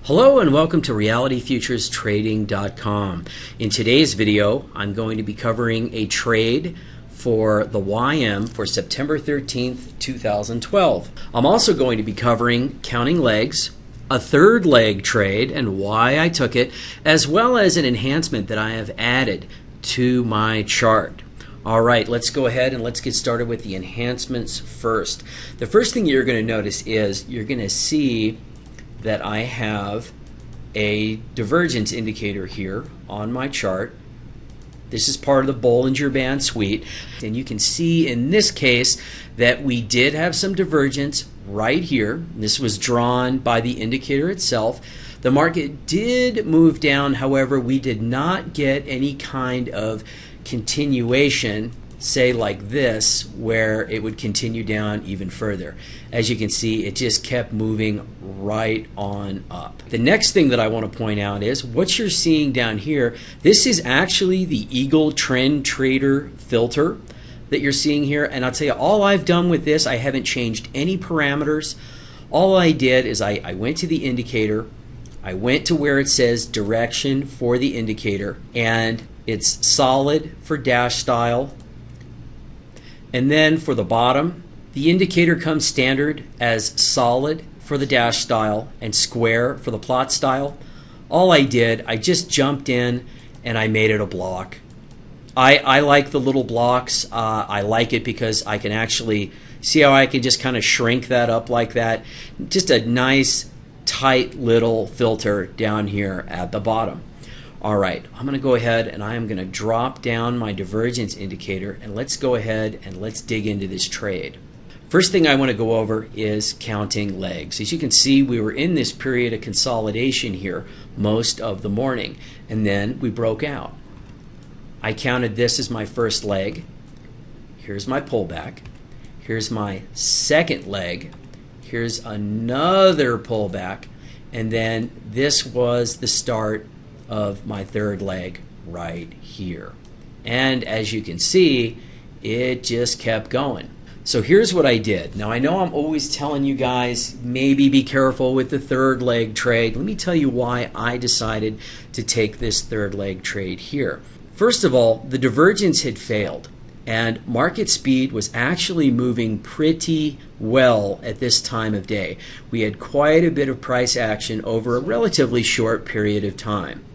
Hello and welcome to RealityFuturesTrading.com. In today's video, I'm going to be covering a trade for the YM for September 13th, 2012. I'm also going to be covering counting legs, a third leg trade and why I took it, as well as an enhancement that I have added to my chart. All right, let's go ahead and let's get started with the enhancements first. The first thing you're going to notice is you're going to see that I have a divergence indicator here on my chart. This is part of the Bollinger Band suite, and you can see in this case that we did have some divergence right here. This was drawn by the indicator itself. The market did move down, however, we did not get any kind of continuation, say like this, where it would continue down even further. As you can see, it just kept moving right on up. The next thing that I want to point out is what you're seeing down here. This is actually the Eagle Trend Trader filter that you're seeing here, and I'll tell you, all I've done with this, I haven't changed any parameters. All I did is I went to the indicator, I went to where it says direction for the indicator, and it's solid for dash style. And then for the bottom, the indicator comes standard as solid for the dash style and square for the plot style. All I did, I just jumped in and I made it a block. I like the little blocks. I like it because I can actually see how I can just kind of shrink that up like that. Just a nice tight little filter down here at the bottom. All right, I'm going to go ahead and I am going to drop down my divergence indicator, and let's go ahead and let's dig into this trade. First thing I want to go over is counting legs. As you can see, we were in this period of consolidation here most of the morning, and then we broke out. I counted this as my first leg. Here's my pullback. Here's my second leg. Here's another pullback, and then this was the start of my third leg right here. And as you can see, it just kept going. So here's what I did. Now I know I'm always telling you guys maybe be careful with the third leg trade. Let me tell you why I decided to take this third leg trade here. First of all, the divergence had failed, and market speed was actually moving pretty well at this time of day. We had quite a bit of price action over a relatively short period of time.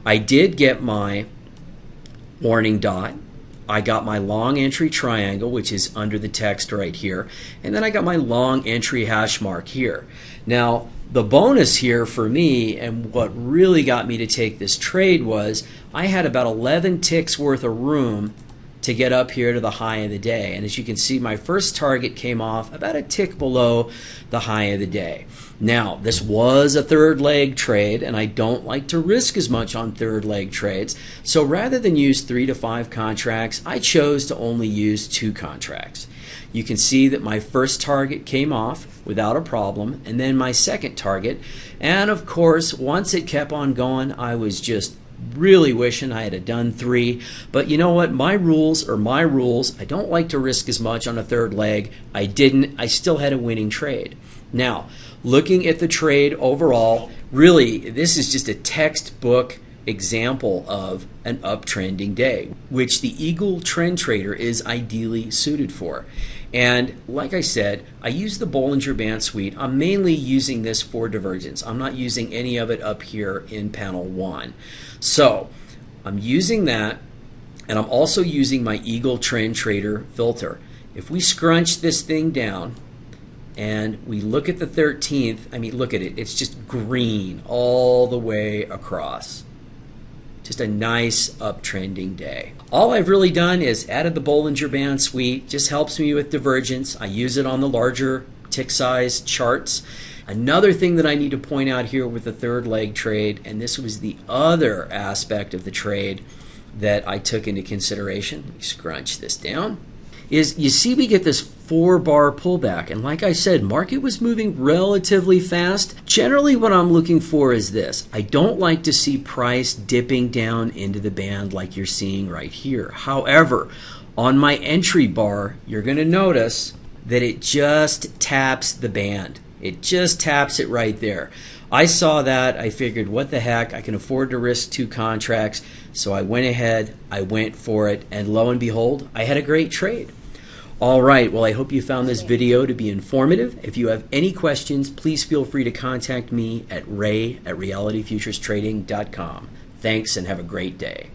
I did get my warning dot. I got my long entry triangle, which is under the text right here, and then I got my long entry hash mark here. Now, the bonus here for me, and what really got me to take this trade, was I had about 11 ticks worth of room to get up here to the high of the day. And as you can see, my first target came off about a tick below the high of the day. Now, this was a third leg trade, and I don't like to risk as much on third leg trades. So rather than use 3 to 5 contracts, I chose to only use 2 contracts. You can see that my first target came off without a problem, and then my second target. And of course, once it kept on going, I was just really wishing I had done 3, but you know what, my rules are my rules. I don't like to risk as much on a third leg. I didn't. I still had a winning trade. Now, looking at the trade overall, really this is just a textbook example of an uptrending day, which the Eagle Trend Trader is ideally suited for. And like I said, I use the Bollinger Band suite. I'm mainly using this for divergence. I'm not using any of it up here in panel 1. So I'm using that, and I'm also using my Eagle Trend Trader filter. If we scrunch this thing down and we look at the 13th, I mean, look at it. It's just green all the way across. Just a nice uptrending day. All I've really done is added the Bollinger Band suite. Just helps me with divergence. I use it on the larger tick size charts. Another thing that I need to point out here with the third leg trade, and this was the other aspect of the trade that I took into consideration. Let me scrunch this down. Is you see we get this 4-bar pullback, and like I said, market was moving relatively fast. Generally what I'm looking for is this. I don't like to see price dipping down into the band like you're seeing right here. However, on my entry bar, you're going to notice that it just taps the band. It just taps it right there. I saw that, I figured, what the heck, I can afford to risk 2 contracts, so I went ahead, I went for it, and lo and behold, I had a great trade. All right, well, I hope you found this video to be informative. If you have any questions, please feel free to contact me at ray@realityfuturestrading.com. Thanks and have a great day.